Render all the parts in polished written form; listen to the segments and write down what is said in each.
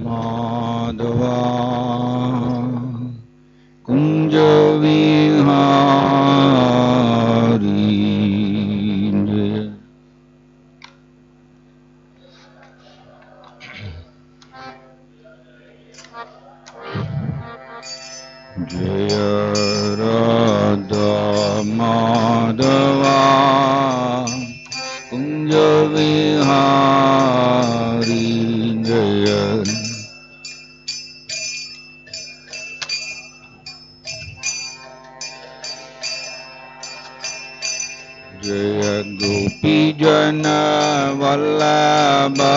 माधवा कुंज विहारी जय राधा माधवा कुंज विहारी जय जय गोपी जन वल्लभा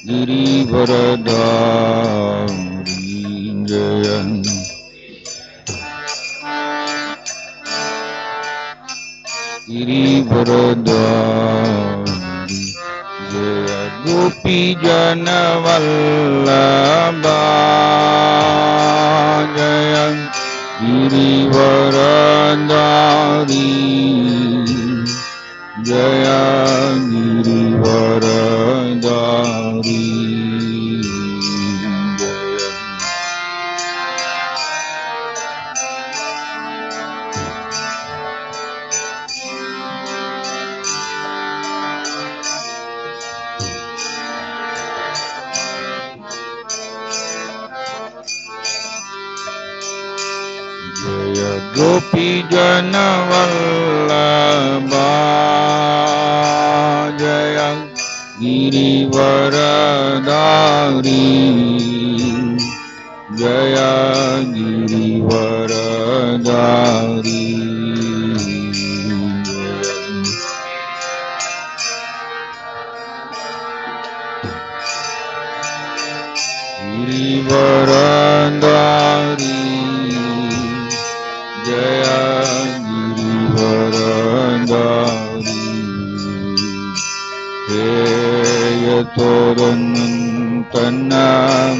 गिरिवरधारी जय गिरिवरधारी जय गोपी जन वल्लभा जय गिरिवरधारी जय गिरिवरधारी गोपी जन वल्लभा जय गिरिवरधारी जय गिरिवरधारी गिरिवरधारी जय गिरिवरधारी हे यशोदनन्दन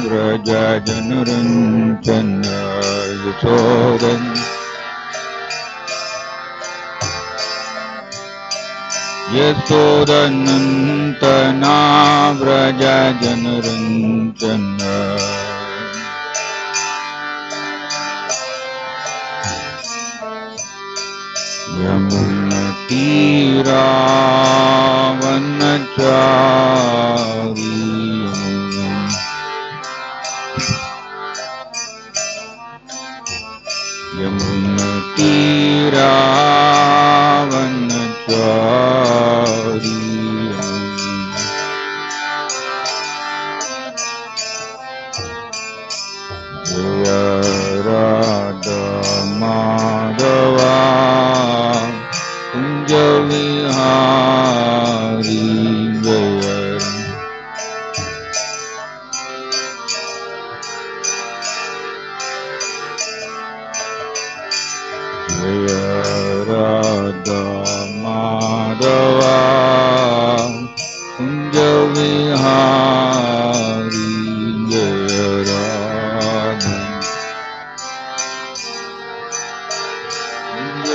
व्रज जनरञ्जन यशोदनन्दन व्रज जनरञ्जन यमुनतीरावनचारी यमुनतीरावनचारी जय राधा माधवा कुंज विहारी जय जय राधा माधवा कुंज विहारी जय राधा कुंज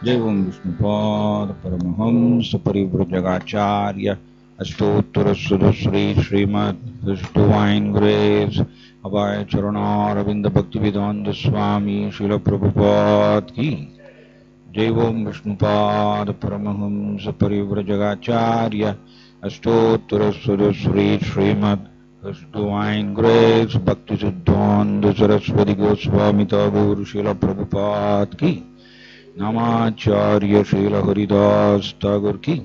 जय ओम विष्णुपाद परमहंस परिव्रजगाचार्य अष्टोत्तर सुधश्री श्रीमद डिवाइन ग्रेस अभय चरणारविंद भक्ति वेदांत स्वामी शिल प्रभुपाद की जय ओम विष्णुपाद परमहंस परिव्रजगाचार्य अष्टोत्तर सुधश्री श्रीमद डिवाइन ग्रेस भक्ति सिद्धांत सरस्वती गोस्वामी ठाकुर शिल प्रभुपाद की नमाचार्य श्रील हरिदास ठाकुर की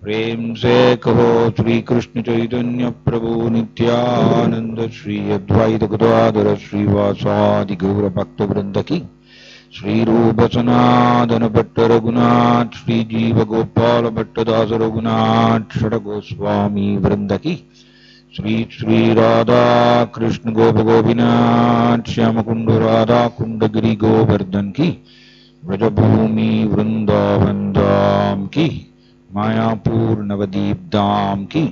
प्रेम से कहो श्री कृष्ण चैतन्य प्रभु नित्यानंद श्री अद्वैत गदाधर श्रीवासादि गौर भक्त वृंद की श्री रूप सनातन भट्ट रघुनाथ श्री जीव गोपाल भट्टदास रघुनाथ षड गोस्वामी वृंद की श्री श्री राधा कृष्ण गोप गोपीनाथ श्याम कुंड राधा कुंड गिरी गोवर्धन की व्रजभूमि वृंदावन धाम की मायापुर नवदीप धाम की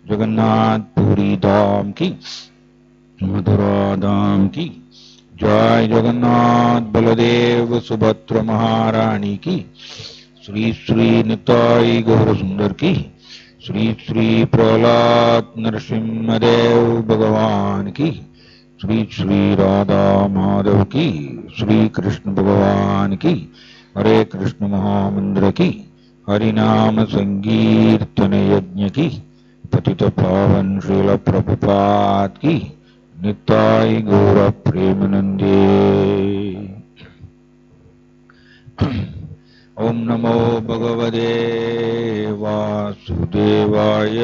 जगन्नाथ पुरी धाम की मथुरा धाम की जय जगन्नाथ बलदेव सुभद्र महारानी की, श्री श्री निताई गौर सुंदर की, श्री श्री प्रहलाद नरसिंहदेव भगवान की, श्री श्री राधा माधव की, श्री कृष्ण भगवान की, हरे कृष्ण महामंत्र की, हरिनाम संकीर्तन यज्ञ की, पतित पावन श्रील प्रभुपाद की, निताय गौर प्रेमानंदे। ओम नमो भगवते वासुदेवाय।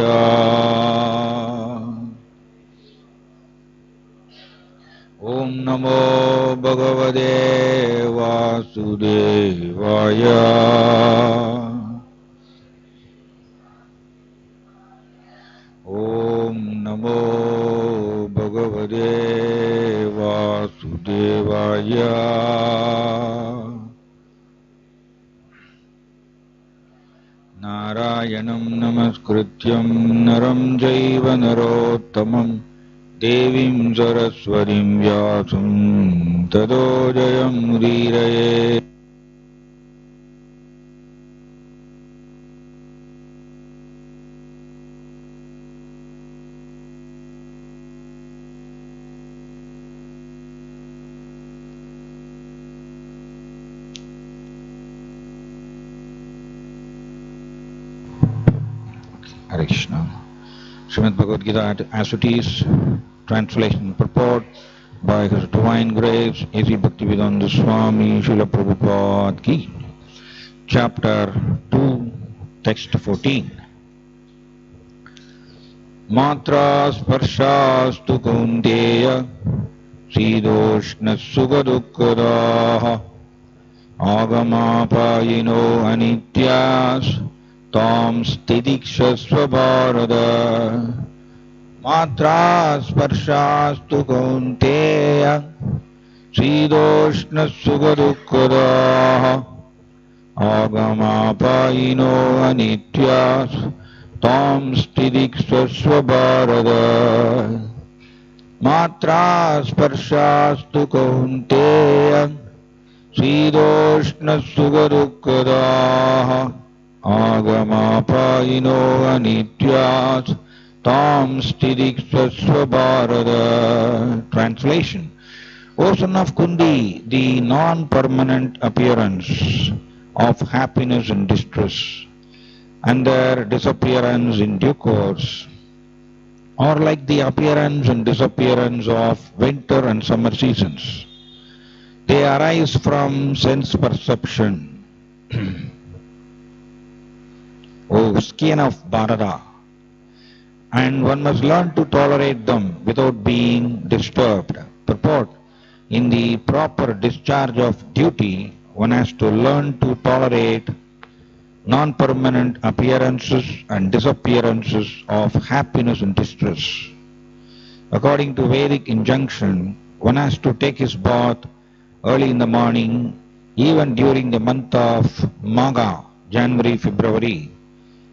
ओम नमो भगवते वासुदेवाय। ओम नमो भगवते वासुदेवाय। नारायणं नमस्कृत्यं नरं चैव नरोत्तमं देवीं सरस्वतीं व्यासं ततो जयमुदीरये। Hare Krishna. Srimad Bhagavad Gita as it is, translation and purport by His Divine Grace, A.C. Bhaktivedanta Swami Srila Prabhupada Ki. Chapter 2, Text 14. Matra sparshastu kaunteya sidoshna sugadukkadaha agamapayino anityas Tam stidikshasva bharata. Matra sparshastu kaunteya sidoshna sugadukkadaha agamapayino anityas tam stidikshasva bharata. Matra sparshastu kaunteya sidoshna sugadukkadaha agamapayino anityas tam stidikshasva bharata. Translation. O son of Kundi, the non-permanent appearance of happiness and distress and their disappearance in due course are like the appearance and disappearance of winter and summer seasons. They arise from sense perception. O skin of Bharata, and one must learn to tolerate them without being disturbed. Purport. In the proper discharge of duty, one has to learn to tolerate non-permanent appearances and disappearances of happiness and distress. According to Vedic injunction, one has to take his bath early in the morning, even during the month of Magha, January, February.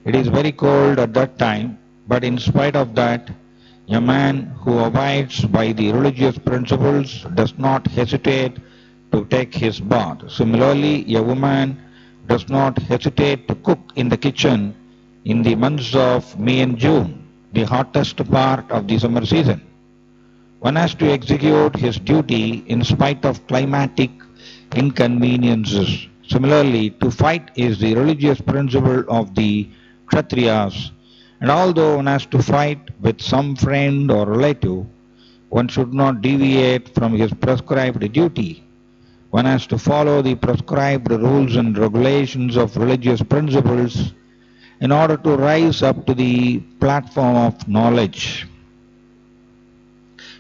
It is very cold at that time, but in spite of that, a man who abides by the religious principles does not hesitate to take his bath. Similarly, a woman does not hesitate to cook in the kitchen in the months of May and June, the hottest part of the summer season. One has to execute his duty in spite of climatic inconveniences. Similarly, to fight is the religious principle of the Kshatriyas, and although one has to fight with some friend or relative, one should not deviate from his prescribed duty. One has to follow the prescribed rules and regulations of religious principles in order to rise up to the platform of knowledge.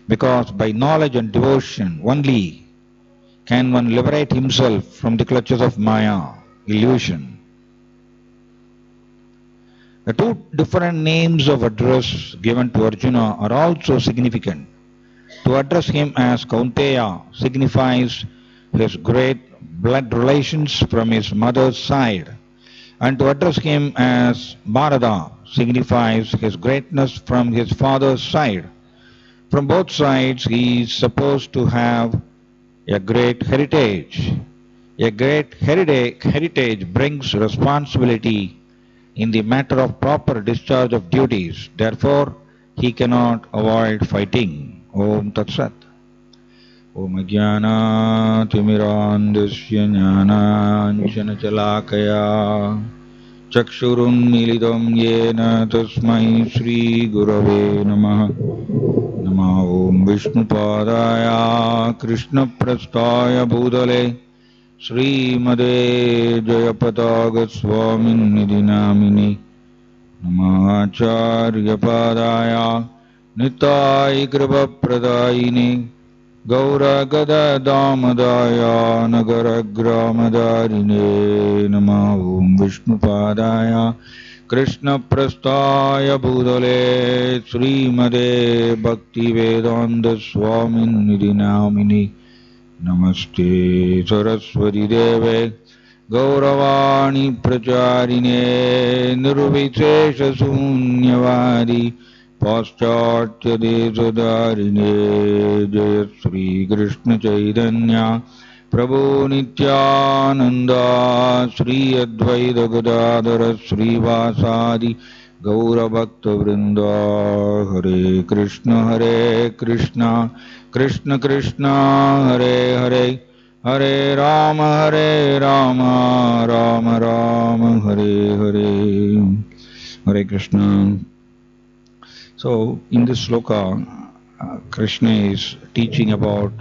Because by knowledge and devotion only can one liberate himself from the clutches of Maya, illusion. The two different names of address given to Arjuna are also significant. To address him as Kaunteya signifies his great blood relations from his mother's side, and to address him as Bharata signifies his greatness from his father's side. From both sides he is supposed to have A great heritage. A great heritage brings responsibility in the matter of proper discharge of duties. Therefore, he cannot avoid fighting. Om Tat Sat. Om Ajnana-timirandasya jnananjana-chalakaya Chakshurunmilitam yena tasmai Shri Gurave Namaha. Nama Om Vishnupadaya Krishna Prasthaya Bhudale Srimade Jayapataga Swamin Nidhi Nama Acharya Padaya Nitai Kripa Pradayini Gaura Gada Damadaya Nagara Gramadarine Nama Om Vishnupadaya Krishna Prasthaya Bhudale Srimade Bhakti Vedanta Swamin Nidhi Namaste Saraswati Deve Gauravani Pracharine Nirvishesha Sunyavadi Paschatya Desadarine Jaya Sri Krishna Chaitanya Prabhu Nityananda Sri Advaita Gadadhara Srivasadi Gaura Bhakta Vrinda Hare Krishna Krishna Krishna Hare Hare Hare Rama Rama Rama Hare Hare Hare Krishna. So in this sloka, Krishna is teaching about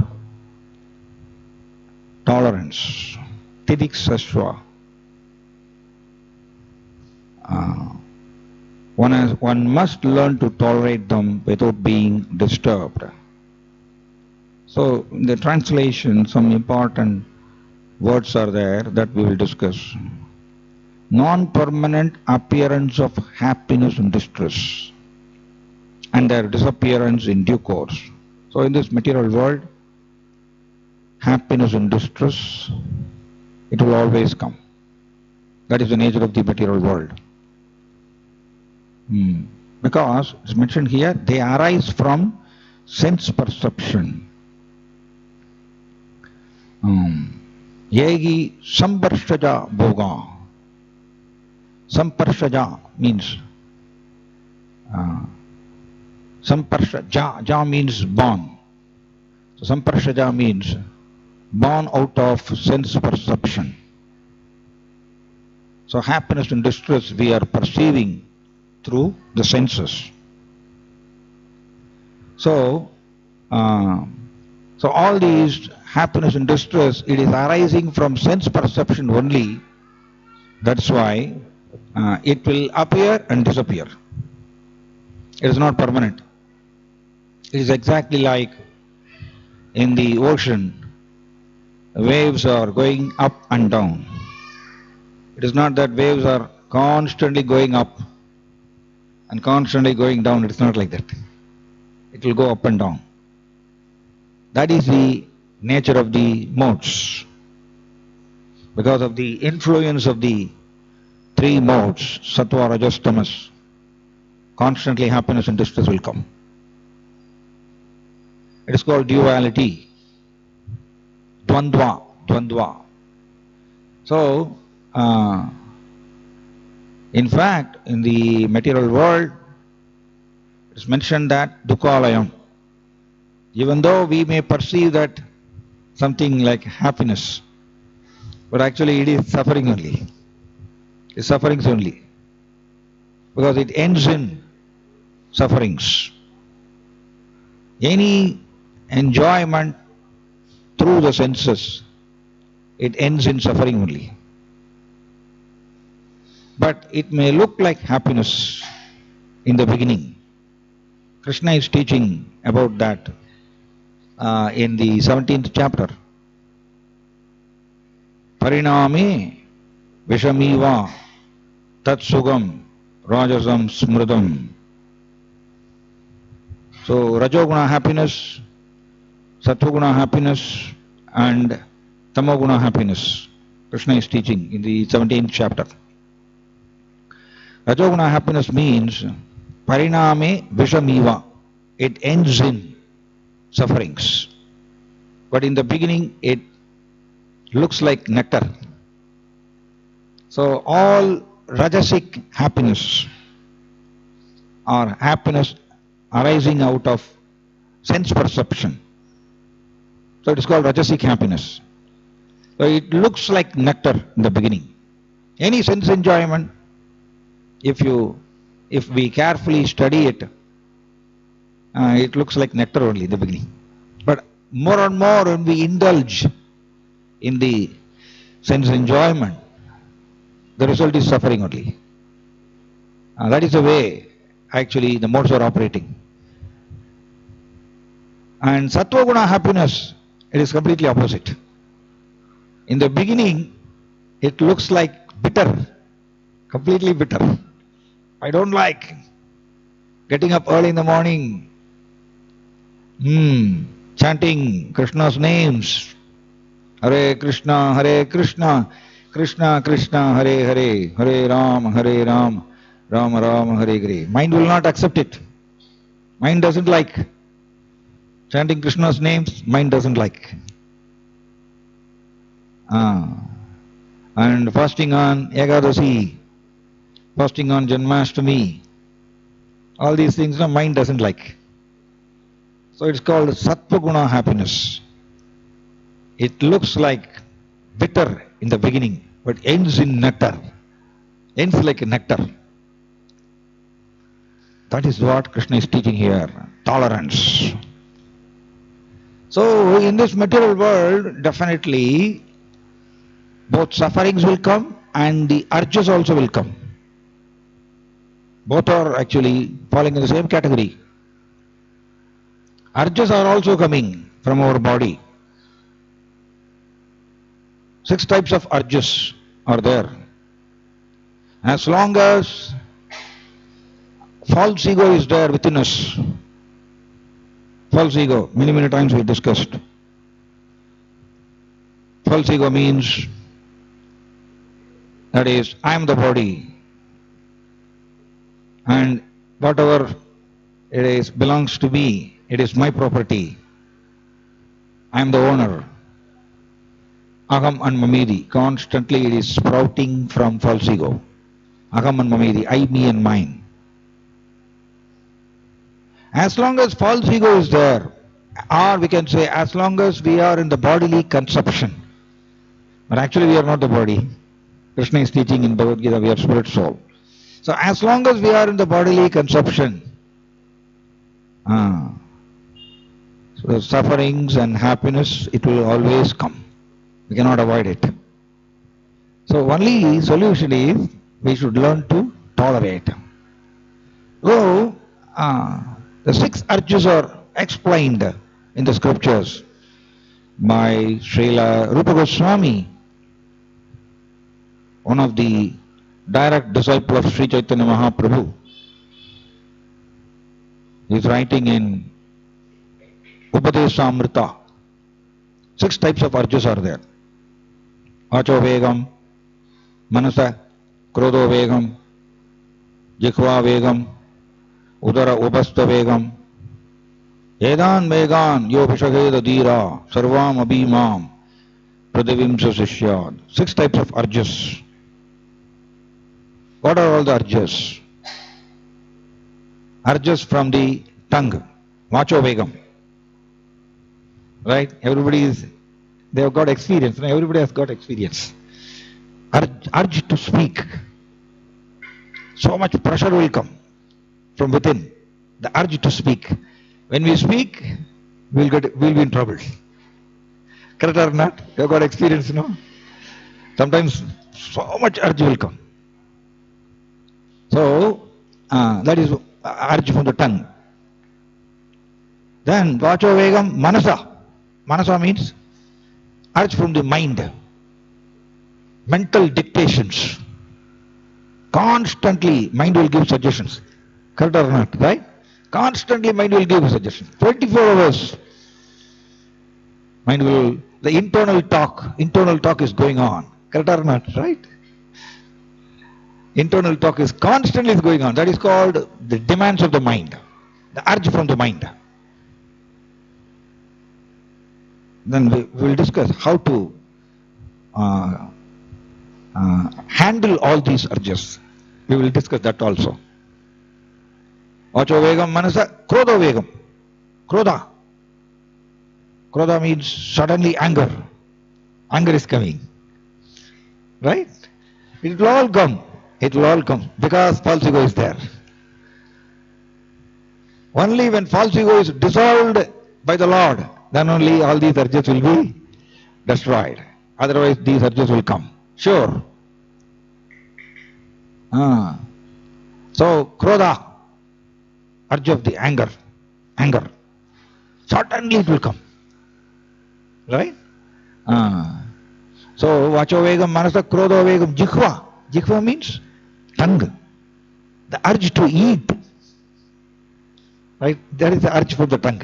tolerance, tidiksasva. One must learn to tolerate them without being disturbed. So in the translation, some important words are there that we will discuss. Non-permanent appearance of happiness and distress, and their disappearance in due course. So in this material world, happiness and distress, it will always come. That is the nature of the material world. Because it's mentioned here, they arise from sense perception. Yegi sambarshaja bhoga. Sambarshaja means ja means born. So sambarshaja means born out of sense perception. So happiness and distress we are perceiving through the senses. So all these happiness and distress, it is arising from sense perception only. That's why it will appear and disappear. It is not permanent. It is exactly like in the ocean, waves are going up and down. It is not that waves are constantly going up and constantly going down. It is not like that. It will go up and down. That is the nature of the modes. Because of the influence of the three modes, sattva, rajas, tamas, constantly happiness and distress will come. It is called duality, dvandva. So, in fact, in the material world, it is mentioned that dukkhalayam. Even though we may perceive that something like happiness, but actually it is suffering only. It's sufferings only. Because it ends in sufferings. Any enjoyment through the senses, it ends in suffering only. But it may look like happiness in the beginning. Krishna is teaching about that in the 17th chapter. Pariname Vishamiva Tatsugam Rajasam Smridam. So Rajoguna happiness, Sattva-guna happiness and Tamoguna happiness. Krishna is teaching in the 17th chapter. Rajoguna happiness means Pariname Vishamiva. It ends in sufferings. but in the beginning it looks like nectar. So all rajasic happiness or happiness arising out of sense perception, so it is called rajasic happiness. So it looks like nectar in the beginning. Any sense enjoyment, if we carefully study it, it looks like nectar only in the beginning. But more and more when we indulge in the sense enjoyment, the result is suffering only. That is the way actually the modes are operating. And sattva guna happiness, it is completely opposite. In the beginning, it looks like bitter, completely bitter. I don't like getting up early in the morning, chanting Krishna's names, Hare Krishna, Krishna Krishna, Hare Hare, Hare Ram, Ram Ram, Hare Hare. Mind will not accept it. Mind doesn't like chanting Krishna's names. Mind doesn't like. And fasting on Ekadasi, fasting on Janmashtami, all these things, no, mind doesn't like. So it's called sattva guna happiness. It looks like bitter in the beginning, but ends in nectar. Ends like a nectar. That is what Krishna is teaching here. Tolerance. So in this material world, definitely both sufferings will come and the urges also will come. Both are actually falling in the same category. Urges are also coming from our body. 6 types of urges are there. As long as false ego is there within us, false ego, many times we discussed. False ego means, that is, I am the body, and whatever it is belongs to me, it is my property. I am the owner. Aham and Mamidi, constantly it is sprouting from false ego. Aham and Mamidi, I, me and mine. As long as false ego is there, or we can say as long as we are in the bodily conception, but actually we are not the body. Krishna is teaching in Bhagavad Gita, we are spirit soul. So as long as we are in the bodily conception, so sufferings and happiness, it will always come. We cannot avoid it. So only solution is we should learn to tolerate. So the 6 urges are explained in the scriptures by Srila Rupa Goswami, one of the direct disciple of Sri Chaitanya Mahaprabhu. He is writing in Upadesamrita. 6 types of urges are there. Vacho Vegam, Manasa, Krodho Vegam, Jikhva Vegam, Udara Ubasta Vegam, Edan Vegan, Yo Vishageda Dira, Sarvam Abhimam, Pradivim Sasishyad. 6 types of urges. What are all the urges? Urges from the tongue. Vacho Vegam. Right? They have got experience. Everybody has got experience. Urge to speak. So much pressure will come from within. The urge to speak. When we speak, we'll be in trouble. Correct or not? You have got experience, no? Sometimes so much urge will come. So that is urge from the tongue. Then Vacho Vegam Manasa. Manasa means urge from the mind. Mental dictations. Constantly mind will give suggestions. Correct or not? Right? Constantly mind will give suggestions. 24 hours. Mind will, the internal talk is going on. Correct or not? Right? Internal talk is constantly going on. That is called the demands of the mind. The urge from the mind. Then we will discuss how to handle all these urges. We will discuss that also. Vacho vegam manasa krodho vegam. Krodha. Krodha means suddenly anger. Anger is coming. Right? It will all come. It will all come because false ego is there. Only when false ego is dissolved by the Lord, then only all these urges will be destroyed. Otherwise these urges will come. Sure. So krodha, urge of the anger. Certainly it will come. Right? So vacho vegam manasa krodho vegam jikhva. Jikhva means tongue. The urge to eat. Right? That is the urge for the tongue.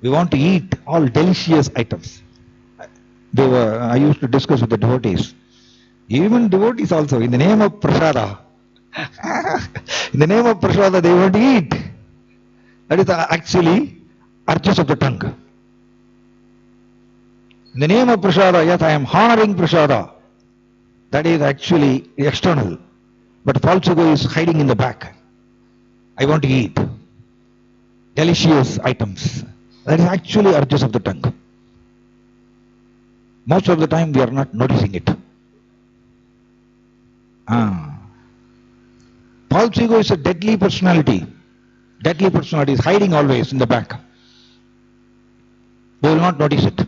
We want to eat all delicious items. I used to discuss with the devotees. Even devotees also, in the name of prasada. In the name of prasada they want to eat. That is actually urges of the tongue. In the name of prasada, yes, I am honoring prasada. That is actually external. But false ego is hiding in the back. I want to eat delicious items. That is actually urges of the tongue. Most of the time we are not noticing it. False ego is a deadly personality. Deadly personality is hiding always in the back. We will not notice it.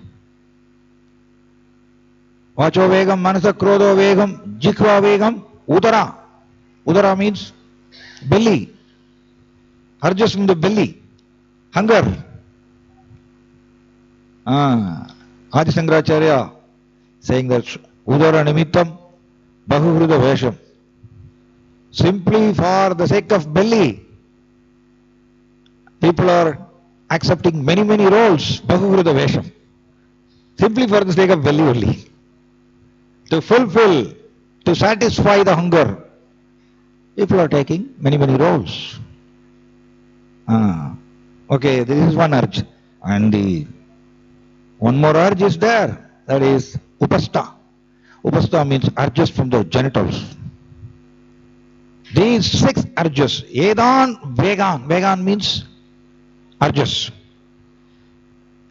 Vacho vegam, manasa krodho vegam, jikhva vegam, udara. Udara means belly. Urges from the belly. Hunger. Adi Sankaracharya saying that udara nimittam bahuvrudha vesham. Simply for the sake of belly, people are accepting many roles, bahuvrudha vesham. Simply for the sake of belly only. To fulfill, to satisfy the hunger, people are taking many roles. Okay, this is one urge. And one more urge is there, that is upasta. Upasta means urges from the genitals. These 6 urges, edan, vegan. Vegan means urges.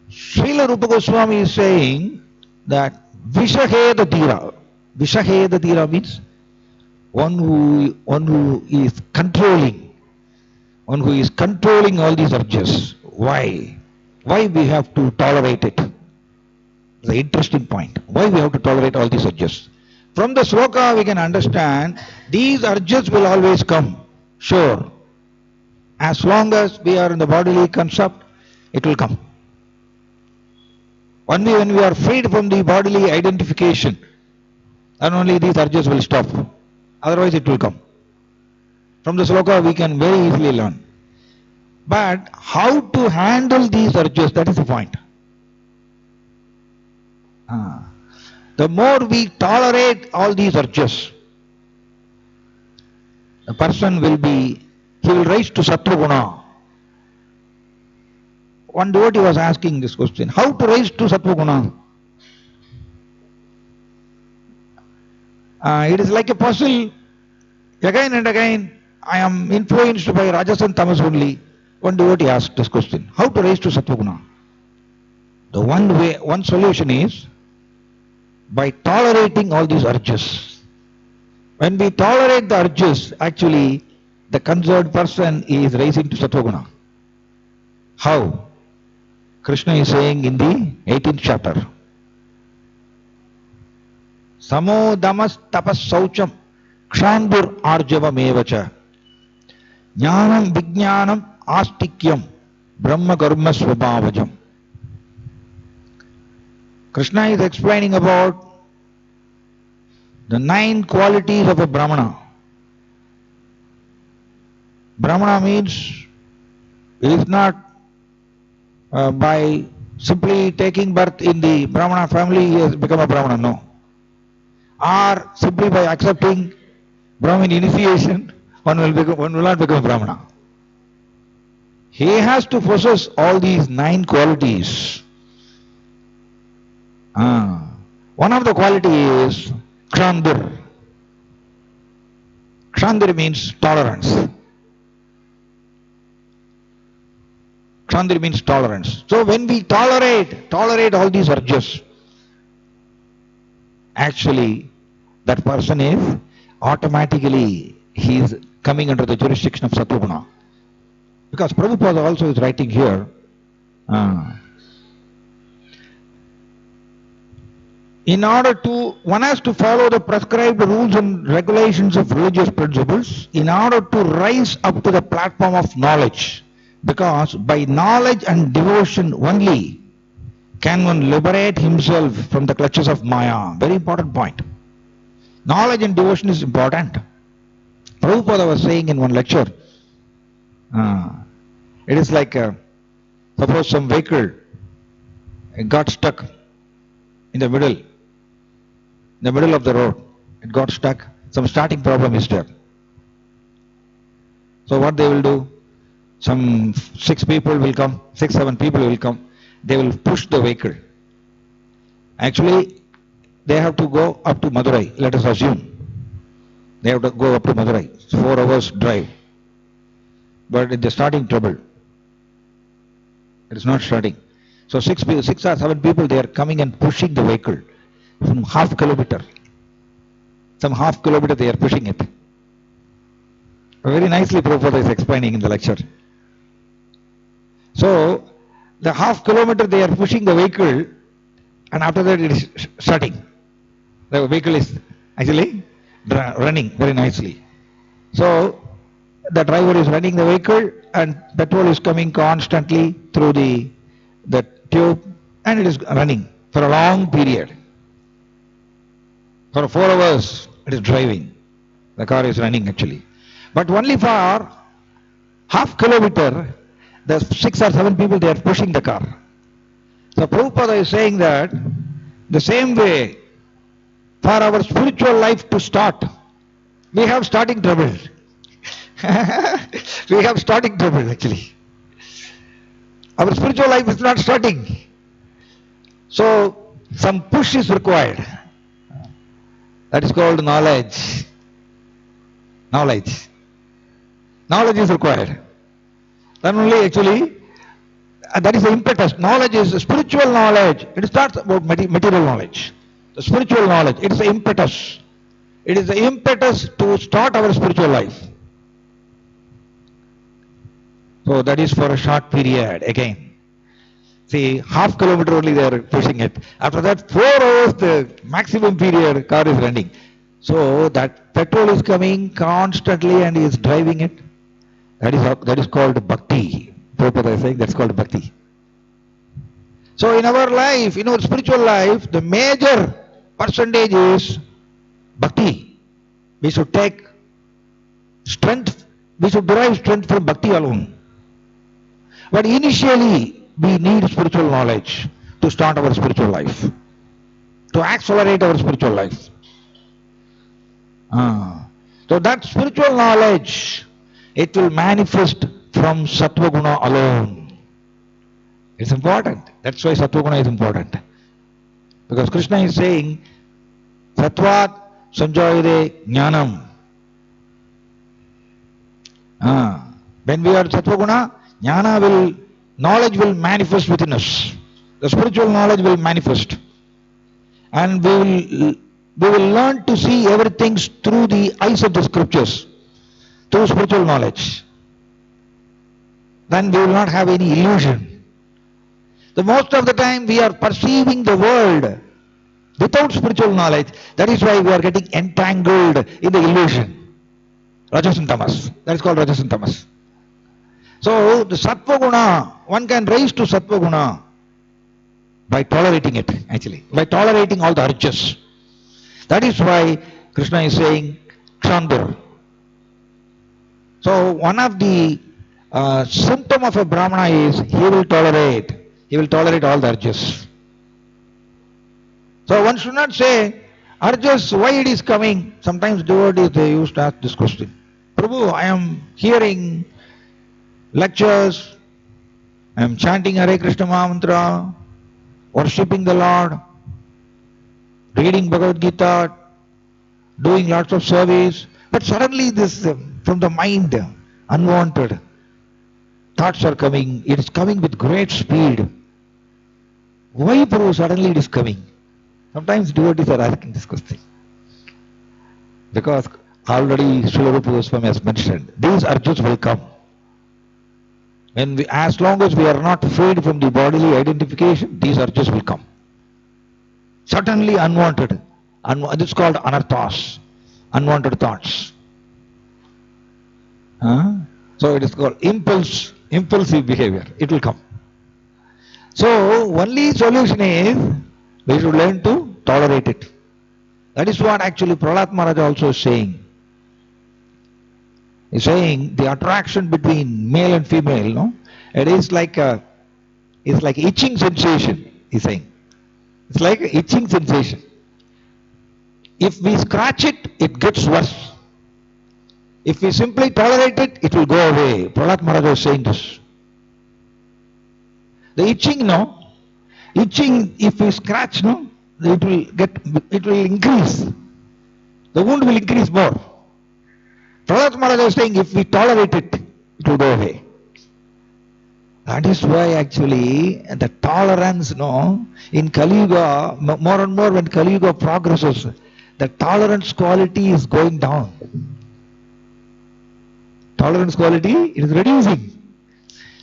Srila Rupa Goswami is saying that Vishaheda Dhira. Vishaheda Dhira means one who is controlling. One who is controlling all these urges. Why? Why we have to tolerate it? The interesting point. Why we have to tolerate all these urges? From the sloka we can understand these urges will always come. Sure. As long as we are in the bodily concept, it will come. Only when we are freed from the bodily identification, then only these urges will stop. Otherwise it will come. From the sloka we can very easily learn. But how to handle these urges, that is the point. The more we tolerate all these urges, the person will rise to sattva guna. One devotee was asking this question, how to rise to sattva guna? It is like a puzzle. Again and again, I am influenced by rajas and tamas only. One devotee asked this question, how to rise to sattva guna? The one solution is by tolerating all these urges. When we tolerate the urges, actually the concerned person is rising to sattva guna. How? Krishna is saying in the 18th chapter, Samo damas tapas saucham kshandur arjavam evacha jnanam vijnanam astikyam brahma karma svabhavajam. Krishna is explaining about the 9 qualities of a Brahmana. Brahmana means it is not by simply taking birth in the Brahmana family he has become a Brahmana, no. Or simply by accepting Brahmin initiation one will not become a Brahmana. He has to possess all these 9 qualities. One of the quality is Kshandir. Kshandir means tolerance. Kshandir means tolerance. So when we tolerate all these urges, actually that person is automatically, he is coming under the jurisdiction of Sattva-guna. Because Prabhupada also is writing here, in order to, one has to follow the prescribed rules and regulations of religious principles in order to rise up to the platform of knowledge. Because by knowledge and devotion only can one liberate himself from the clutches of Maya. Very important point. Knowledge and devotion is important. Prabhupada was saying in one lecture, it is like, suppose some vehicle got stuck in the middle of the road. It got stuck. Some starting problem is there. So what they will do? Some 6 people will come, 6-7 people will come. They will push the vehicle. Actually, they have to go up to Madurai, let us assume. They have to go up to Madurai. It's 4 hours drive. But it's starting trouble. It is not starting. So 6 or 7 people, they are coming and pushing the vehicle from half kilometer. Some half kilometer they are pushing it. Very nicely Prabhupada is explaining in the lecture. So the half kilometer they are pushing the vehicle, and after that it is starting. The vehicle is actually running very nicely. So the driver is running the vehicle and petrol is coming constantly through the tube, and it is running for a long period. For 4 hours it is driving. The car is running actually. But only for half kilometer, the 6 or 7 people, they are pushing the car. So Prabhupada is saying that the same way, for our spiritual life to start, we have starting trouble. We have starting trouble actually. Our spiritual life is not starting. So some push is required. That is called knowledge. Knowledge. Knowledge is required. Then only actually, that is the impetus. Knowledge is spiritual knowledge. It starts about material knowledge. The spiritual knowledge, it is the impetus. It is the impetus to start our spiritual life. So that is for a short period again. See, half kilometer only they are pushing it. After that 4 hours the maximum period car is running. So that petrol is coming constantly and he is driving it. That is called bhakti. Prabhupada is saying that's called bhakti. So in our life, in our spiritual life, the major percentage is bhakti. We should take strength, we should derive strength from bhakti alone. But initially, we need spiritual knowledge to start our spiritual life, to accelerate our spiritual life. So that spiritual knowledge, it will manifest from Sattva Guna alone. It's important. That's why Sattva Guna is important. Because Krishna is saying, Sattvat sanjayade jnanam. When we are Sattva Guna, knowledge will manifest within us. The spiritual knowledge will manifest. And we will learn to see everything through the eyes of the scriptures, through spiritual knowledge. Then we will not have any illusion. The most of the time we are perceiving the world without spiritual knowledge. That is why we are getting entangled in the illusion. Rajas and Tamas. That is called Rajas and Tamas. So the Sattva Guna, one can rise to Sattva Guna by tolerating it actually, by tolerating all the urges. That is why Krishna is saying Kshandir. So one of the symptom of a Brahmana is he will tolerate all the urges. So one should not say, urges, why it is coming? Sometimes devotees, they used to ask this question. Prabhu, I am hearing lectures, I am chanting Hare Krishna Maha Mantra, worshipping the Lord, reading Bhagavad Gita, doing lots of service, but suddenly this from the mind, unwanted thoughts are coming. It is coming with great speed. Why, Prabhu, suddenly it is coming? Sometimes devotees are asking this question. Because already Srila Rupa Goswami has mentioned, these urges will come. As long as we are not freed from the bodily identification, these urges will come. Suddenly unwanted. This is called anarthas, unwanted thoughts. So it is called impulsive behavior. It will come. So only solution is we should learn to tolerate it. That is what actually Prahlad Maharaj also is saying. He is saying the attraction between male and female, no? It is like itching sensation, he is saying. It's like an itching sensation. If we scratch it, it gets worse. If we simply tolerate it, it will go away. Prahlad Maharaj was saying this. The itching, no? Itching, if we scratch, no? It will increase. The wound will increase more. Prahlad Maharaj was saying, if we tolerate it, it will go away. That is why actually the tolerance, no, in Kali Yuga, more and more when Kali Yuga progresses, the tolerance quality is going down. Tolerance quality is reducing.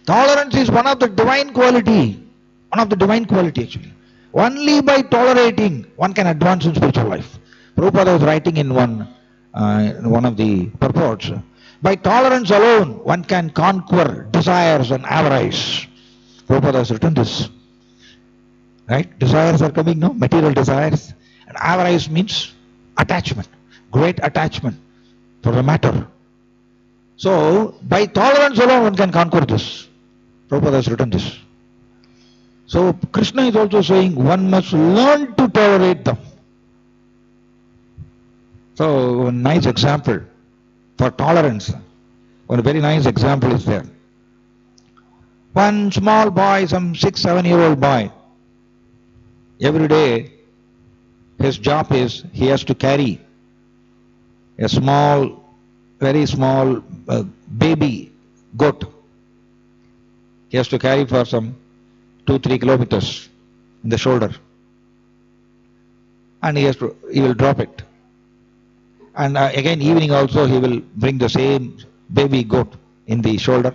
Tolerance is one of the divine quality. One of the divine quality actually. Only by tolerating one can advance in spiritual life. Prabhupada was writing in one of the purports. By tolerance alone, one can conquer desires and avarice. Prabhupada has written this. Right? Desires are coming, no? Material desires. And avarice means attachment. Great attachment for the matter. So, by tolerance alone, one can conquer this. Prabhupada has written this. So, Krishna is also saying one must learn to tolerate them. So, a nice example for tolerance. One very nice example is there. One small boy, some 6-7-year-old boy, every day his job is he has to carry a small, very small baby goat. He has to carry for some 2-3 kilometers in the shoulder. And he will drop it. And again evening also he will bring the same baby goat in the shoulder,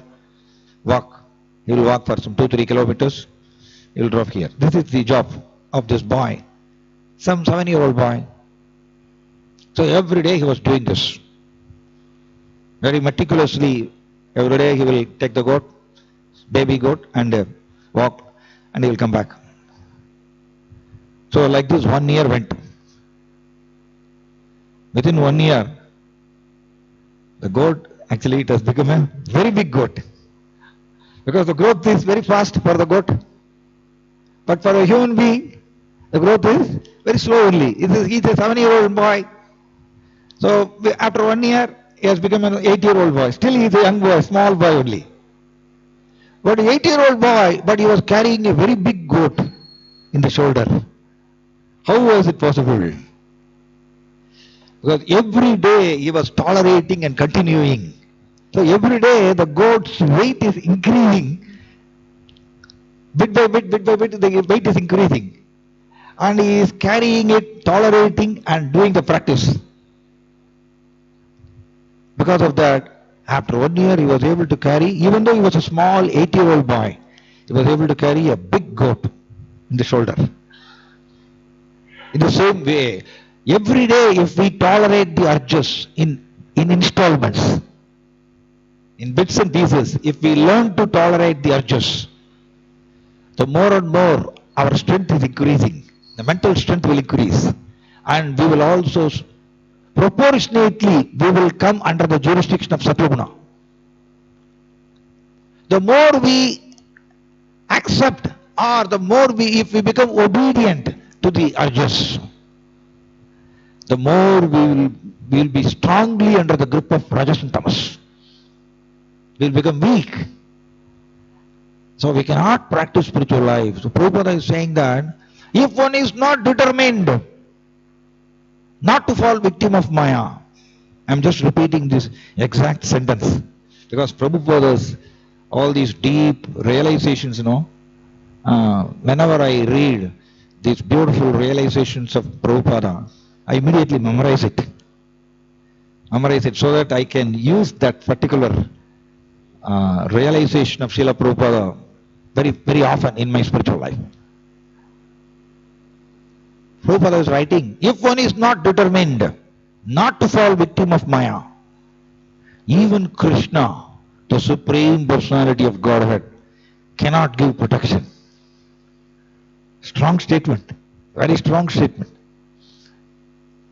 walk. He will walk for some 2-3 kilometers, he will drop here. This is the job of this boy, some 7-year-old boy. So every day he was doing this. Very meticulously, every day he will take the goat, baby goat, and walk, and he will come back. So like this 1 year went. Within 1 year, the goat, actually it has become a very big goat. Because the growth is very fast for the goat. But for a human being, the growth is very slow only. He's a 7-year-old boy. So after 1 year, he has become an 8-year-old boy. Still he is a young boy, small boy only. But 8-year-old boy, but he was carrying a very big goat in the shoulder. How was it possible? Because every day he was tolerating and continuing. So every day the goat's weight is increasing. Bit by bit, the weight is increasing. And he is carrying it, tolerating and doing the practice. Because of that, after 1 year he was able to carry, even though he was a small 8-year-old boy, he was able to carry a big goat in the shoulder. In the same way, every day if we tolerate the urges in installments, in bits and pieces, if we learn to tolerate the urges, the more and more our strength is increasing. The mental strength will increase. And we will also, proportionately, we will come under the jurisdiction of Satvaguna. The more we accept, or the more if we become obedient to the urges, the more we will be strongly under the grip of Rajas and Tamas. We will become weak. So we cannot practice spiritual life. So Prabhupada is saying that if one is not determined not to fall victim of Maya. I'm just repeating this exact sentence because Prabhupada's all these deep realizations, whenever I read these beautiful realizations of Prabhupada, I immediately memorize it so that I can use that particular realization of Srila Prabhupada very, very often in my spiritual life. Prabhupada is writing, if one is not determined not to fall victim of Maya, even Krishna, the Supreme Personality of Godhead, cannot give protection. Strong statement, very strong statement.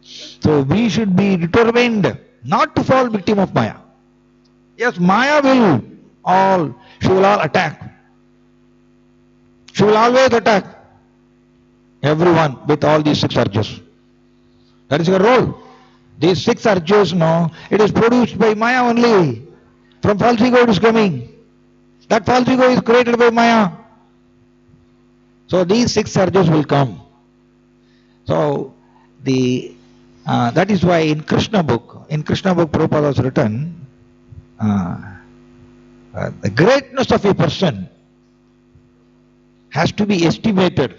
So we should be determined not to fall victim of Maya. Yes, Maya she will all attack. She will always attack everyone with all these 6 urges. That is her role. These 6 urges, it is produced by Maya only. From false ego it is coming. That false ego is created by Maya. So these 6 urges will come. So that is why in Krishna book Prabhupada has written, the greatness of a person has to be estimated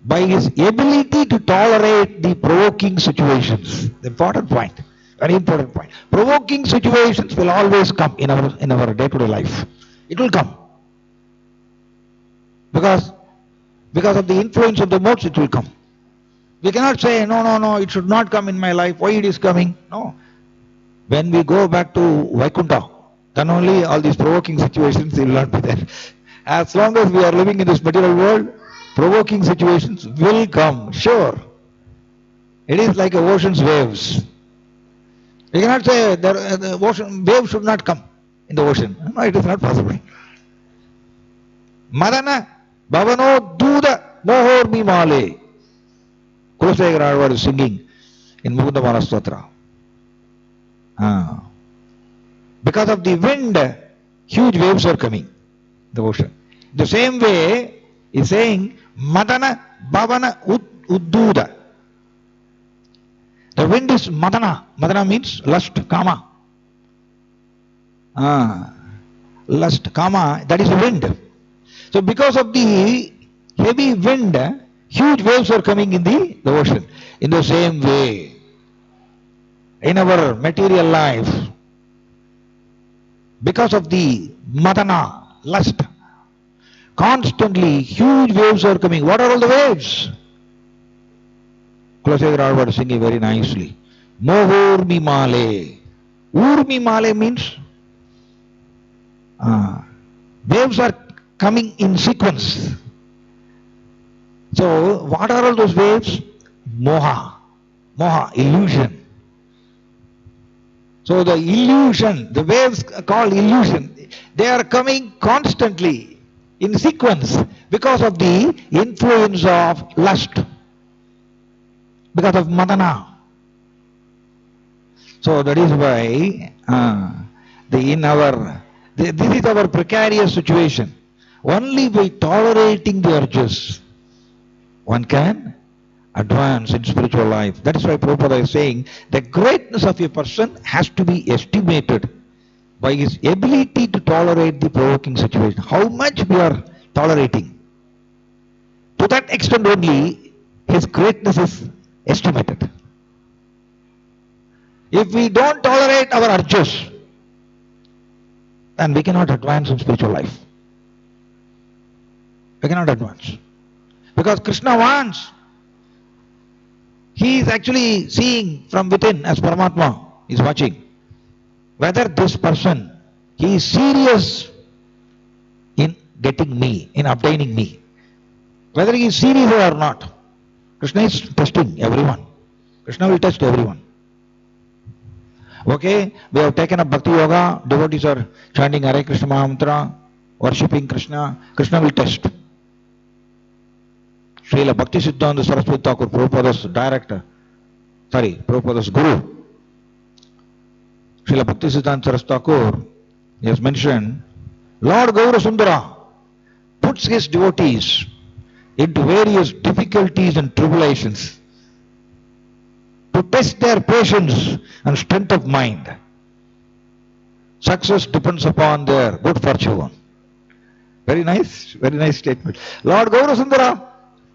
by his ability to tolerate the provoking situations. The important point, very important point. Provoking situations will always come in our day-to-day life. It will come. Because of the influence of the modes, it will come. We cannot say, no, it should not come in my life. Why it is coming? No. When we go back to Vaikuntha, then only all these provoking situations will not be there. As long as we are living in this material world, provoking situations will come, sure. It is like ocean's waves. You cannot say the ocean wave should not come in the ocean. No, it is not possible. Madana Bhavano Duda Mohor Mimale. Kulashekara is singing in Mukunda Manastatra. Because of the wind, huge waves are coming, the ocean. The same way, is saying, Madana Bhavana Udduda. The wind is Madana. Madana means lust, Kama. Lust, Kama, that is the wind. So because of the heavy wind, huge waves are coming in the ocean. In the same way, in our material life, because of the Madana, lust, constantly huge waves are coming. What are all the waves? Kulashekara was singing very nicely. Mohur Mimale. Urmimale means waves are coming in sequence. So what are all those waves? Moha. Moha, illusion. So the illusion, the waves called illusion, they are coming constantly in sequence because of the influence of lust, because of madana. So that is why this is our precarious situation. Only by tolerating the urges, one can advance in spiritual life. That is why Prabhupada is saying the greatness of a person has to be estimated by his ability to tolerate the provoking situation. How much we are tolerating. To that extent only his greatness is estimated. If we don't tolerate our urges, then we cannot advance in spiritual life. We cannot advance. Because Krishna wants. He is actually seeing from within as Paramatma is watching. Whether this person, he is serious in getting me, in obtaining me. Whether he is serious or not. Krishna is testing everyone. Krishna will test everyone. Okay, we have taken up Bhakti Yoga, devotees are chanting Hare Krishna Mahamantra, worshipping Krishna. Krishna will test. Srila Bhakti Siddhanta Saraswati Thakur, Prabhupada's Prabhupada's Guru. Srila Bhakti Siddhanta Saraswati Thakur, he has mentioned, Lord Gaura Sundara puts his devotees into various difficulties and tribulations. to test their patience and strength of mind. Success depends upon their good fortune. Very nice statement. Lord Gaurasundara,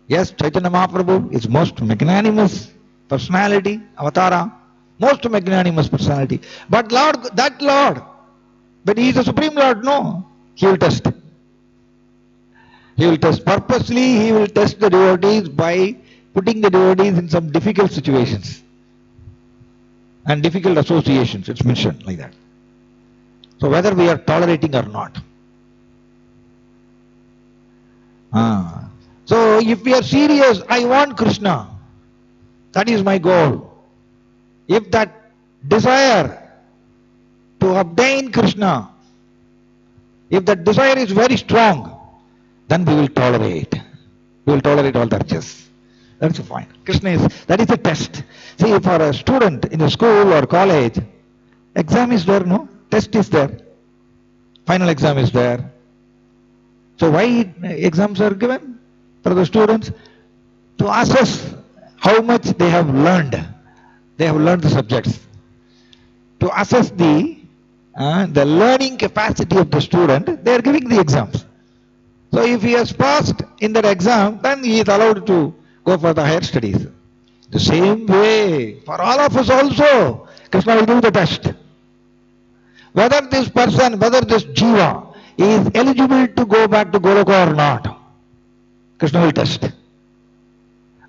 yes, Chaitanya Mahaprabhu is most magnanimous personality, avatara, most magnanimous personality. But that Lord, but he is the Supreme Lord, no, he will test. He will test. Purposely he will test the devotees by putting the devotees in some difficult situations and difficult associations. It's mentioned like that. So whether we are tolerating or not. So if we are serious, I want Krishna, that is my goal. If that desire to obtain Krishna, if that desire is very strong, then we will tolerate. We will tolerate all the urges. That's fine. That is a test. See, for a student in a school or college, exam is there, no? Test is there. Final exam is there. So why exams are given? For the students to assess how much they have learned. They have learned the subjects. To assess the learning capacity of the student, they are giving the exams. So if he has passed in that exam, then he is allowed to go for the higher studies. The same way, for all of us also, Krishna will give the test. Whether this person, whether this jiva is eligible to go back to Goloka or not, Krishna will test.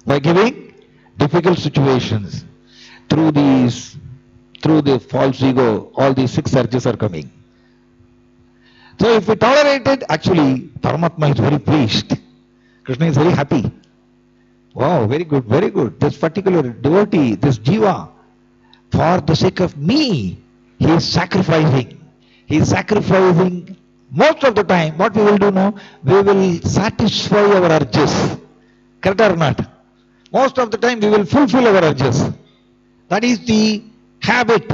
By giving difficult situations, through the false ego, all these 6 urges are coming. So if we tolerate it, actually Paramatma is very pleased. Krishna is very happy. Wow, very good, very good. This particular devotee, this jiva, for the sake of me, he is sacrificing. He is sacrificing most of the time. What we will do now? We will satisfy our urges. Correct or not? Most of the time we will fulfill our urges. That is the habit.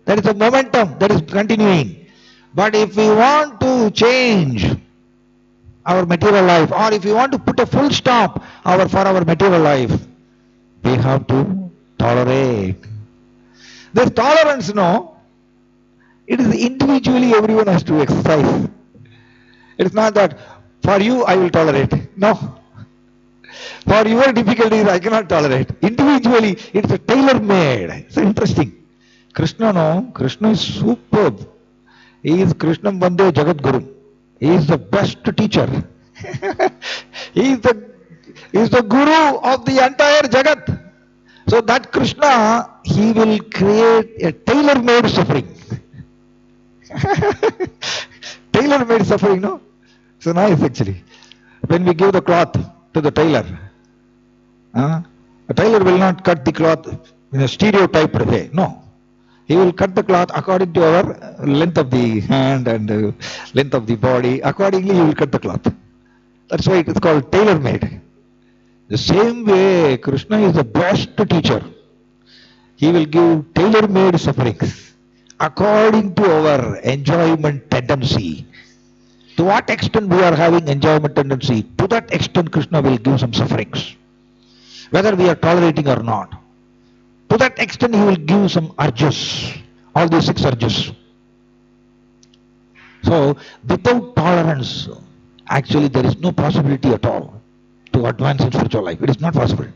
That is the momentum that is continuing. But if we want to change our material life, or if we want to put a full stop for our material life, we have to tolerate. This tolerance, no, it is individually everyone has to exercise. It is not that for you I will tolerate. No. For your difficulties I cannot tolerate. Individually it is a tailor-made. It's interesting. Krishna, no, Krishna is superb. He is Krishna Vande Jagat Guru. He is the best teacher. He is the Guru of the entire Jagat. So that Krishna, he will create a tailor-made suffering. Tailor-made suffering, no? So nice actually. When we give the cloth to the tailor, the tailor will not cut the cloth in a stereotyped way. No. He will cut the cloth according to our length of the hand and length of the body. Accordingly, he will cut the cloth. That's why it is called tailor-made. The same way, Krishna is the best teacher. He will give tailor-made sufferings according to our enjoyment tendency. To what extent we are having enjoyment tendency, to that extent Krishna will give some sufferings. Whether we are tolerating or not. To that extent he will give some urges, all these 6 urges. So without tolerance, actually there is no possibility at all to advance in spiritual life. It is not possible.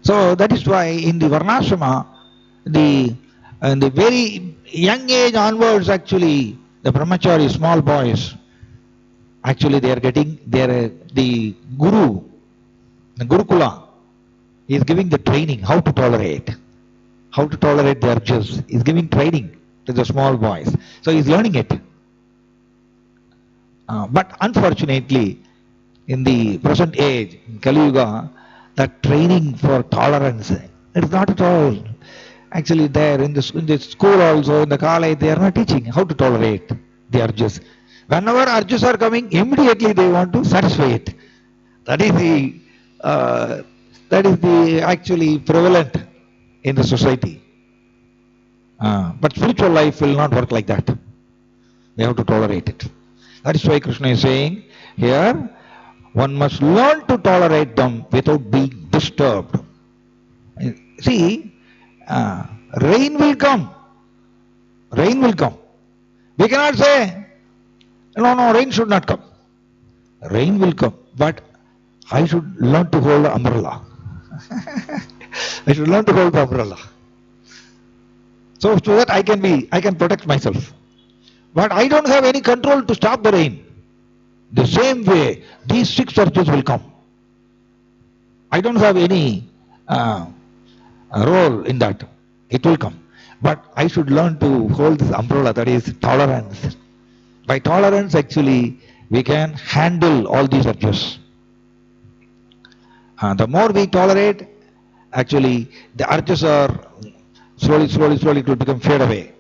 So that is why in the Varnashrama, in the very young age onwards, actually the brahmachari, small boys, actually they are getting the guru, the Gurukula is giving the training how to tolerate the urges. He is giving training to the small boys. So he is learning it. But unfortunately, in the present age, in Kali Yuga, that training for tolerance, it is not at all. Actually there in the school also, in the college, they are not teaching how to tolerate the urges. Whenever urges are coming, immediately they want to satisfy it. That is the actually prevalent in the society. But spiritual life will not work like that. We have to tolerate it. That is why Krishna is saying here, one must learn to tolerate them without being disturbed. See, rain will come. Rain will come. We cannot say, no, rain should not come. Rain will come, but I should learn to hold the umbrella. I should learn to hold the umbrella. So that I can protect myself. But I don't have any control to stop the rain. The same way, these 6 urges will come. I don't have any role in that. It will come. But I should learn to hold this umbrella, that is tolerance. By tolerance, actually, we can handle all these urges. The more we tolerate, actually, the urges are slowly it will become fade away.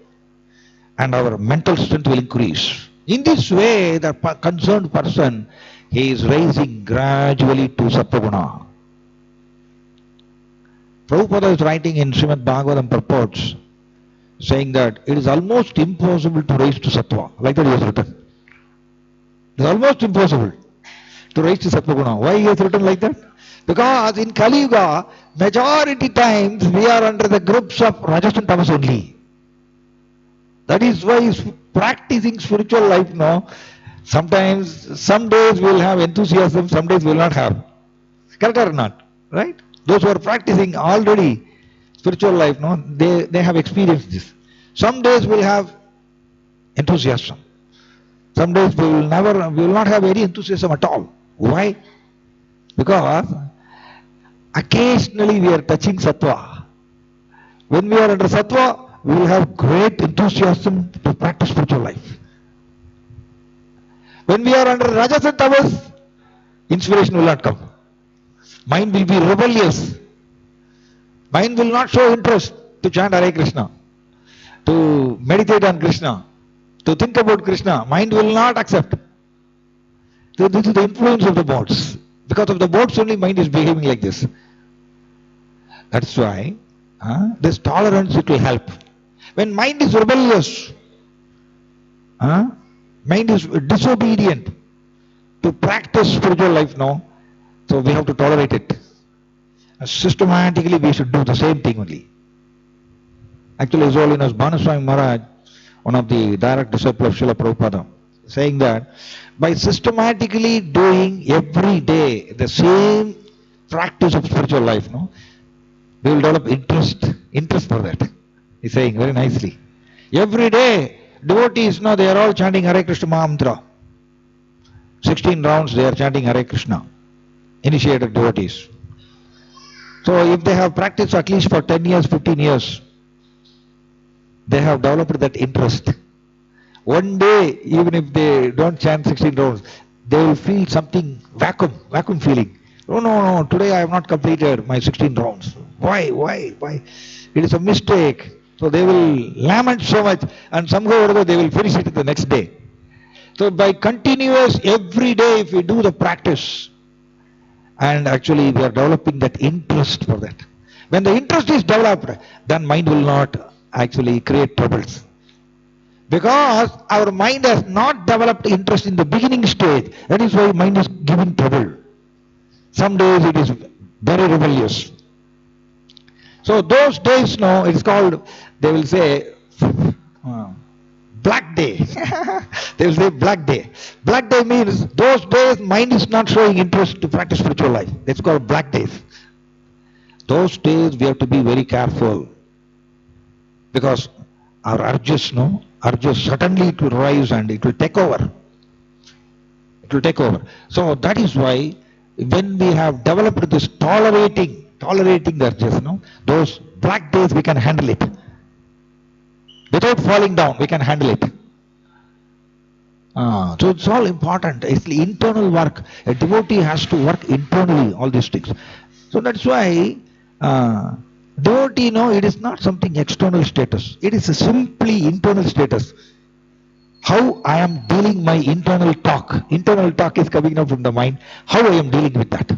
And our mental strength will increase. In this way, the concerned person, he is rising gradually to Sattva-guna. Prabhupada is writing in Srimad Bhagavatam purports, saying that it is almost impossible to rise to Sattva. Like that he has written. It is almost impossible to rise to Sattva-guna. Why he has written like that? Because in Kali Yuga, majority times we are under the grips of Rajas and Tamas only. That is why practicing spiritual life now, sometimes, some days we will have enthusiasm, some days we will not have. Correct or not? Right? Those who are practicing already spiritual life, no, they have experienced this. Some days we will have enthusiasm. Some days we will not have any enthusiasm at all. Why? Because occasionally we are touching Sattva. When we are under Sattva, we will have great enthusiasm to practice spiritual life. When we are under Rajas and Tamas, inspiration will not come. Mind will be rebellious. Mind will not show interest to chant Hare Krishna, to meditate on Krishna, to think about Krishna. Mind will not accept. So this is the influence of the modes. Because of the modes only mind is behaving like this. That's why this tolerance, it will help. When mind is rebellious, mind is disobedient to practice spiritual life now, so we have to tolerate it. Systematically we should do the same thing only. Actually, His Holiness Bhanaswami Maharaj, one of the direct disciples of Srila Prabhupada, saying that by systematically doing every day the same practice of spiritual life, no, we will develop interest for that. He's saying very nicely. Every day, devotees, they are all chanting Hare Krishna Mahamantra. 16 rounds they are chanting Hare Krishna. Initiated devotees. So if they have practiced at least for 10 years, 15 years, they have developed that interest. One day, even if they don't chant 16 rounds, they will feel something vacuum feeling. No, today I have not completed my 16 rounds. Why? It is a mistake. So they will lament so much, and somehow or other they will finish it the next day. So by continuous every day, if we do the practice, and actually we are developing that interest for that. When the interest is developed, then mind will not actually create troubles. Because our mind has not developed interest in the beginning stage, that is why mind is giving trouble. Some days it is very rebellious. So those days now, it's called, they will say, black day. They will say black day. Black day means those days mind is not showing interest to practice spiritual life. That's called black days. Those days we have to be very careful. Because our urges suddenly it will rise and it will take over. It will take over. So that is why when we have developed this tolerating the urges, those black days we can handle it. Without falling down, we can handle it. So it's all important. It's the internal work. A devotee has to work internally, all these things. So that's why devotee, it is not something external status. It is a simply internal status. How I am dealing my internal talk. Internal talk is coming out from the mind. How I am dealing with that.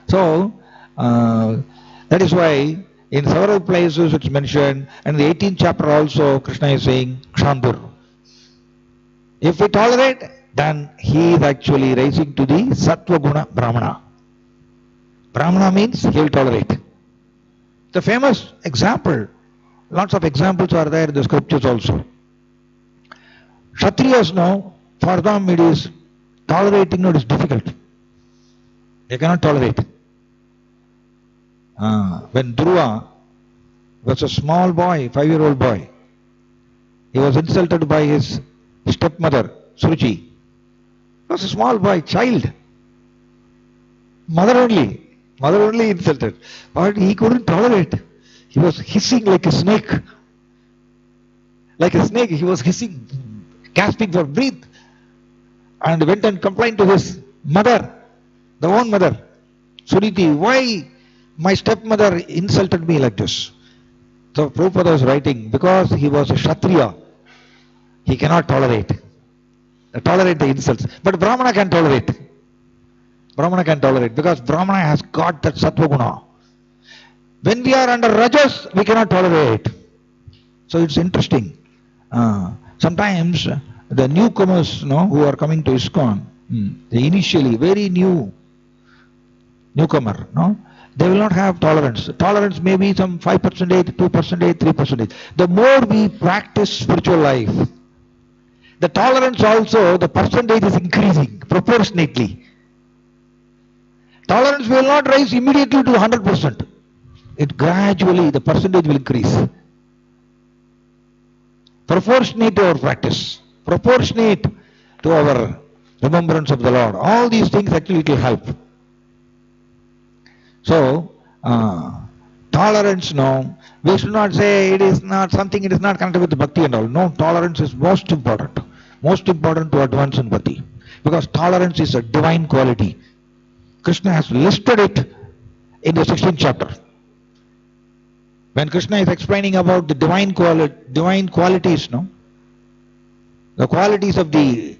So that is why in several places it's mentioned, and in the 18th chapter also Krishna is saying Kshandur. If we tolerate, then he is actually rising to the Sattva Guna Brahmana. Brahmana means he will tolerate. The famous example, lots of examples are there in the scriptures also. Kshatriyas now, for them it is tolerating, it is difficult. They cannot tolerate. When Dhruva was a small boy, 5-year-old boy, he was insulted by his stepmother, Suruchi. He was a small boy, child. Mother only insulted. But he couldn't tolerate. He was hissing like a snake. Like a snake, he was hissing, gasping for breath. And went and complained to his mother, the own mother, Suniti, why my stepmother insulted me like this? So Prabhupada was writing, because he was a Kshatriya, he cannot tolerate the insults. But Brahmana can tolerate. Brahmana can tolerate, because Brahmana has got that Sattva Guna. When we are under Rajas, we cannot tolerate. So it's interesting. Sometimes the newcomers who are coming to ISKCON, the initially very newcomer, they will not have tolerance. Tolerance may be some 5%, 2%, 3%. The more we practice spiritual life, the tolerance also, the percentage is increasing proportionately. Tolerance will not rise immediately to 100%. It gradually, the percentage will increase. Proportionate to our practice, proportionate to our remembrance of the Lord. All these things actually it will help. So, tolerance, we should not say it is not something, it is not connected with bhakti and all. No, tolerance is most important to advance in bhakti. Because tolerance is a divine quality. Krishna has listed it in the 16th chapter. When Krishna is explaining about the divine qualities, the qualities of the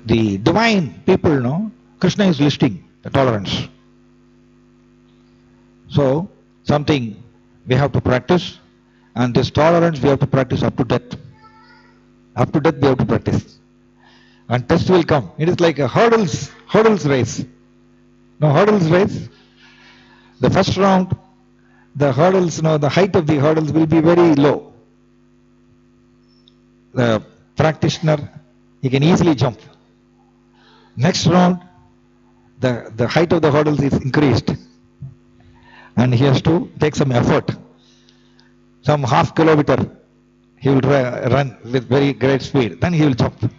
divine people, Krishna is listing the tolerance. So, something we have to practice, and this tolerance we have to practice up to death. Up to death we have to practice. And test will come. It is like a hurdles race. Hurdles race. The first round, the hurdles, the height of the hurdles will be very low. The practitioner, he can easily jump. Next round, the height of the hurdles is increased. And he has to take some effort. Some half kilometer, he will run with very great speed. Then he will jump.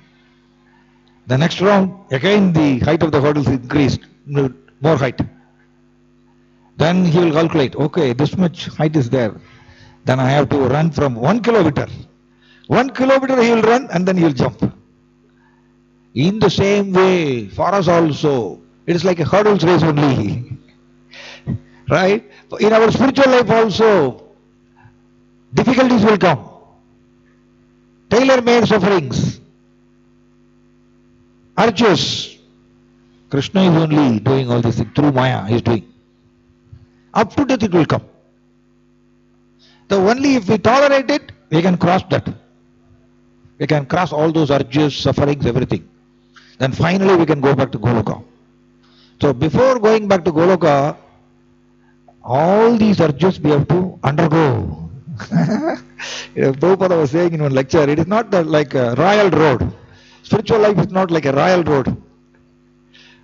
The next round, again the height of the hurdles is increased, more height. Then he will calculate, okay, this much height is there. Then I have to run from 1 kilometer. 1 kilometer he will run and then he will jump. In the same way, for us also, it is like a hurdles race only. Right? In our spiritual life also, difficulties will come. Tailor-made sufferings. Arjus. Krishna is only doing all this thing through Maya, he is doing. Up to death it will come. So only if we tolerate it, we can cross that. We can cross all those urges, sufferings, everything. Then finally we can go back to Goloka. So before going back to Goloka, all these urges we have to undergo. Prabhupada was saying in one lecture, it is not like a royal road. Spiritual life is not like a royal road.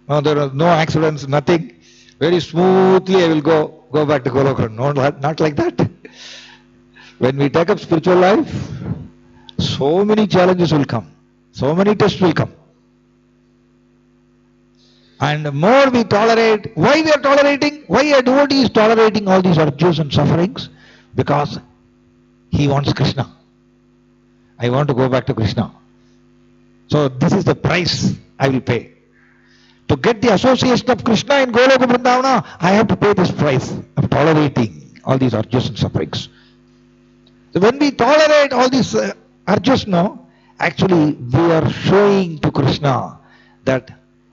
No, there are no accidents, nothing. Very smoothly I will go back to Goloka. No, not like that. When we take up spiritual life, so many challenges will come. So many tests will come. And the more we tolerate, why we are tolerating? Why a devotee is tolerating all these urges and sufferings? Because he wants Krishna. I want to go back to Krishna. So this is the price I will pay. To get the association of Krishna in Goloka Vrindavana, I have to pay this price of tolerating all these urges and sufferings. So when we tolerate all these urges, actually we are showing to Krishna that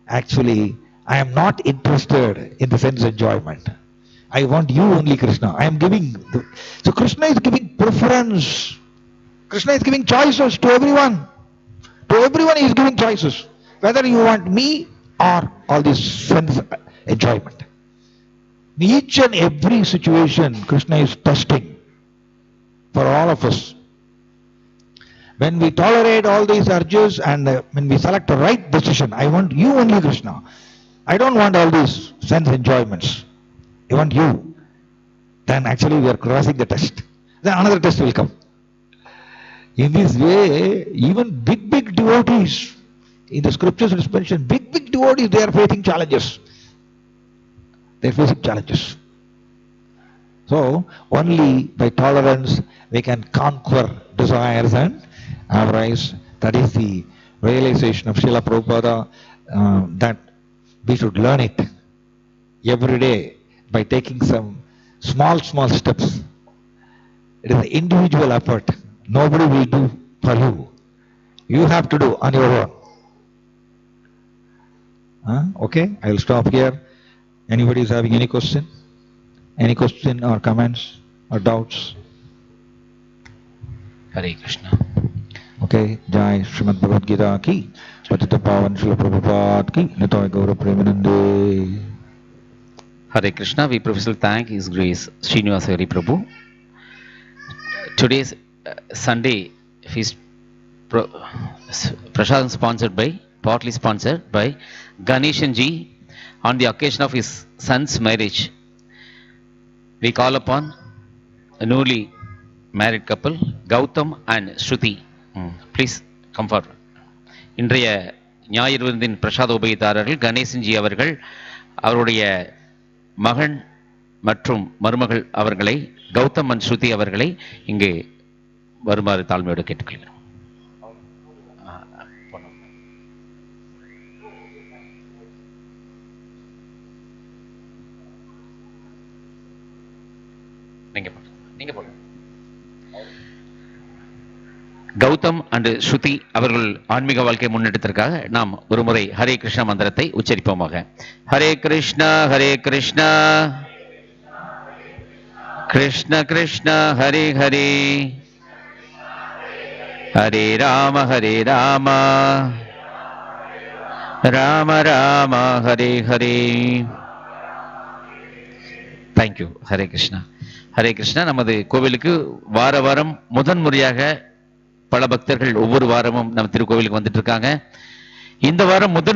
actually I am not interested in the sense enjoyment. I want you only, Krishna. I am giving. So Krishna is giving preference. Krishna is giving choices to everyone. To everyone he is giving choices. Whether you want me or all this sense enjoyment. In each and every situation, Krishna is testing for all of us. When we tolerate all these urges and when we select the right decision, I want you only, Krishna. I don't want all these sense enjoyments. I want you. Then actually we are crossing the test. Then another test will come. In this way, even big devotees, in the scriptures it is mentioned, big devotees, they are facing challenges. They are facing challenges. So, only by tolerance we can conquer desires and avarice. That is the realization of Srila Prabhupada, that we should learn it every day by taking some small steps. It is an individual effort. Nobody will do for you. You have to do on your own. Okay, I will stop here. Anybody is having any question? Any question or comments or doubts? Hare Krishna. Okay, Jai Srimad Bhagavad Gita ki, Patita Pavan Srila Prabhupada ki, Nitai Gaura Premanande. Hare Krishna. We professionally thank His Grace Srinivasa Hari Prabhu. Today's Sunday feast Prashadam partly sponsored by Ganeshan Ji on the occasion of his son's marriage. We call upon a newly married couple, Gautam and Shruti. Please come forward. இன்றைய ஞாயிறு விருந்தின் பிரசாத உபயதாரர்கள் Ganesan G அவர்கள் அவருடைய மகன் மற்றும் மருமகள் அவர்களை, Gautham and ஸ்ருதி அவர்களை இங்கு வருமாறு தாழ்மையோடு கேட்டுக்கொள்கிறோம். நீங்க போடுங்க. கௌதம் அண்ட் ஸ்ருதி அவர்கள் ஆன்மீக வாழ்க்கை முன்னெடுத்திற்காக நாம் ஒரு முறை ஹரே கிருஷ்ணா மந்திரத்தை உச்சரிப்போமாக. ஹரே கிருஷ்ணா ஹரே கிருஷ்ணா கிருஷ்ண கிருஷ்ண ஹரே ஹரே ஹரே ராம ராம ராம ஹரே ஹரே. தேங்க்யூ. ஹரே கிருஷ்ணா. ஹரே கிருஷ்ணா. நமது கோவிலுக்கு வாரம் முதன்முறையாக பல பக்தர்கள் ஒவ்வொரு வாரமும் நம்ம திருக்கோவிலுக்கு வந்துட்டு இருக்காங்க. இந்த வாரம் முதல்